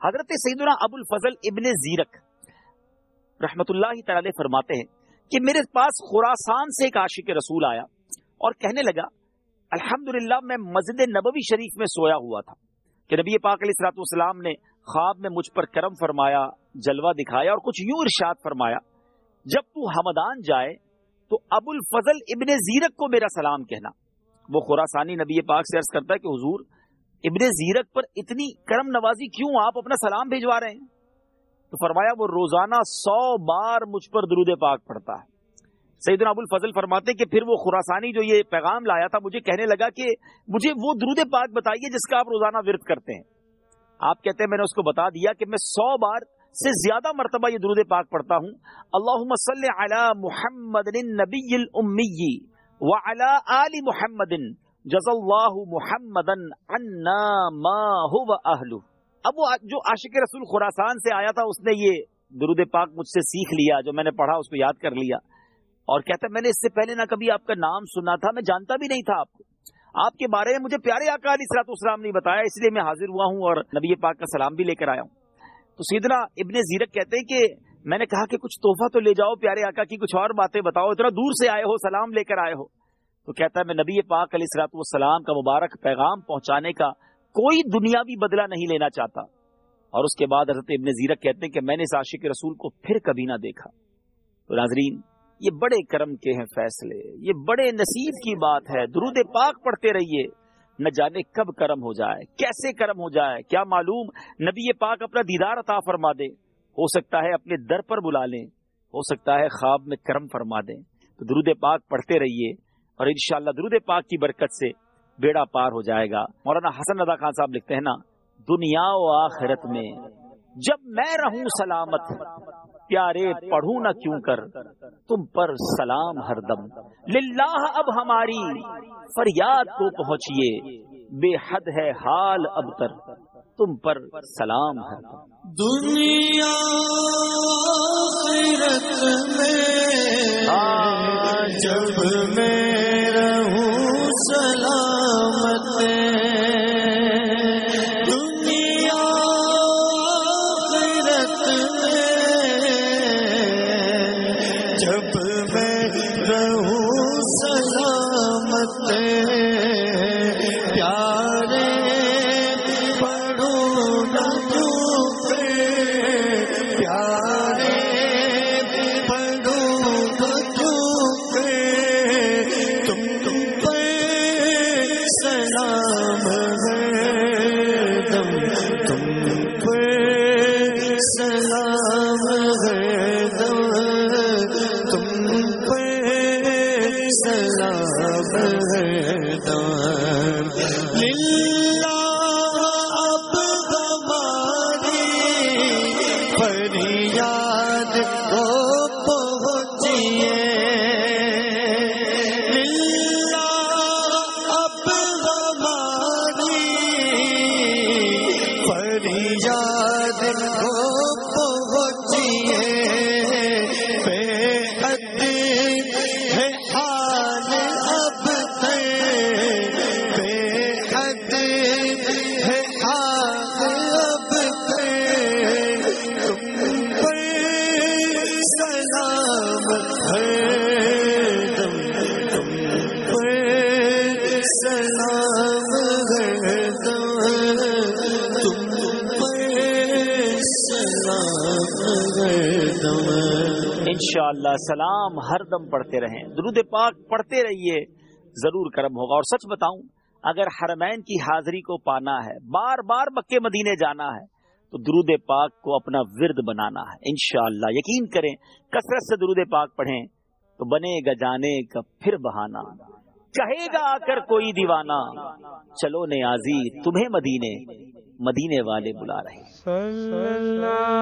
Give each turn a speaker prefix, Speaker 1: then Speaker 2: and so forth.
Speaker 1: حضرت سیدنا ابو الفضل ابن زیرک رحمت اللہ تعالی فرماتے ہیں کہ میرے پاس خراسان سے ایک عاشق رسول آیا اور کہنے لگا الحمدللہ میں مسجد نبوی شریف میں سویا ہوا تھا کہ نبی پاک علیہ الصلوۃ والسلام نے خواب میں مجھ پر کرم فرمایا، جلوہ دکھایا اور کچھ یوں ارشاد فرمایا جب تو ہمدان جائے تو ابو الفضل ابن زیرک کو میرا سلام کہنا۔ وہ خراسانی نبی پاک سے عرض کرتا ہے کہ حضور ابن زیرک پر اتنی کرم نوازی کیوں، آپ اپنا سلام بھیجوا رہے ہیں؟ تو فرمایا وہ روزانہ 100 بار مجھ پر درود پاک پڑھتا ہے۔ سیدنا ابو الفضل فرماتے ہیں کہ پھر وہ خراسانی جو یہ پیغام لایا تھا مجھے کہنے لگا کہ مجھے وہ درود پاک بتائیے جس کا آپ روزانہ ورد کرتے ہیں۔ آپ کہتے ہیں میں نے اس کو بتا دیا کہ میں 100 بار سے زیادہ مرتبہ یہ درود پاک پڑھتا ہوں، اللہم صل علی محمد النبی الامی وعلی آل محمد جزا اللہ محمدا عنا ما هو اہلہ۔ اب وہ جو عاشق رسول خراسان سے آیا تھا اس نے یہ درود پاک مجھ سے سیکھ لیا، جو میں نے پڑھا اس کو یاد کر لیا، اور کہتا ہے میں نے اس سے پہلے نہ کبھی آپ کا نام سنا تھا، میں جانتا بھی نہیں تھا آپ کو، آپ کے بارے میں مجھے پیارے آقا علیہ الصلوۃ والسلام نے بتایا، اس لیے میں حاضر ہوا ہوں اور نبی پاک کا سلام بھی لے کر آیا ہوں۔ تو سیدنا ابن زیرک کہتے ہیں کہ میں نے کہا کہ کچھ تحفہ تو لے جاؤ پیارے آقا کی، کچھ اور باتیں بتاؤ، اتنا دور سے آئے ہو، سلام لے کر آئے ہو۔ تو کہتا ہے میں نبی پاک علیہ الصلوۃ والسلام کا مبارک پیغام پہنچانے کا کوئی دنیاوی بدلہ نہیں لینا چاہتا۔ اور اس کے بعد حضرت ابن زیرک کہتے ہیں کہ میں نے اس عاشق رسول کو پھر کبھی نہ دیکھا۔ تو ناظرین یہ بڑے کرم کے ہیں فیصلے، یہ بڑے نصیب کی بات ہے، درود پاک پڑھتے رہیے، نہ جانے کب کرم ہو جائے، کیسے کرم ہو جائے، کیا معلوم نبی پاک اپنا دیدار عطا فرما دے، ہو سکتا ہے اپنے در پر بلا لیں، ہو سکتا ہے خواب میں کرم فرما دیں۔ تو درود پاک پڑھتے رہیے اور انشاءاللہ درود پاک کی برکت سے بیڑا پار ہو جائے گا۔ مولانا حسن رضا خان صاحب لکھتے ہیں نا، دنیا و آخرت میں جب میں رہوں سلامت، پیارے پڑھوں نہ کیوں کر تم پر سلام ہر دم، للہ اب ہماری فریاد کو پہنچیے، بے حد ہے حال اب تر تم پر سلام ہر دم۔
Speaker 2: دنیا آخرت میں جب میں رہوں سلامت، دنیا آخرت میں جب میں رہوں سلامت، پیارے پڑھوں نہ چوکے، پیارے پڑھوں نہ چوکے، تم پر سلام ہے دم، تم پر سلام ہے دم، تم پر سلام ہے دم، للہ اب ہماری فریاد کو پہنچیے، للہ اب ہماری فریاد کو پہنچیے، بے حد ہے حال اب تک، بے حد ہے حال اب تک، تم پر سلام ہے دم، تم پر سلام ہے دم، تم پر سلام ہے دم۔
Speaker 1: انشاءاللہ سلام ہر دم پڑھتے رہیں، درود پاک پڑھتے رہیے، ضرور کرم ہوگا۔ اور سچ بتاؤں اگر حرمین کی حاضری کو پانا ہے، بار بار مکے مدینے جانا ہے، تو درود پاک کو اپنا ورد بنانا ہے انشاءاللہ۔ یقین کریں کثرت سے درود پاک پڑھیں تو بنے گا جانے کا پھر بہانہ، کہے گا آ کر کوئی دیوانہ، چلو نیازی تمہیں مدینے، مدینے والے بلا رہے۔
Speaker 2: صلی اللہ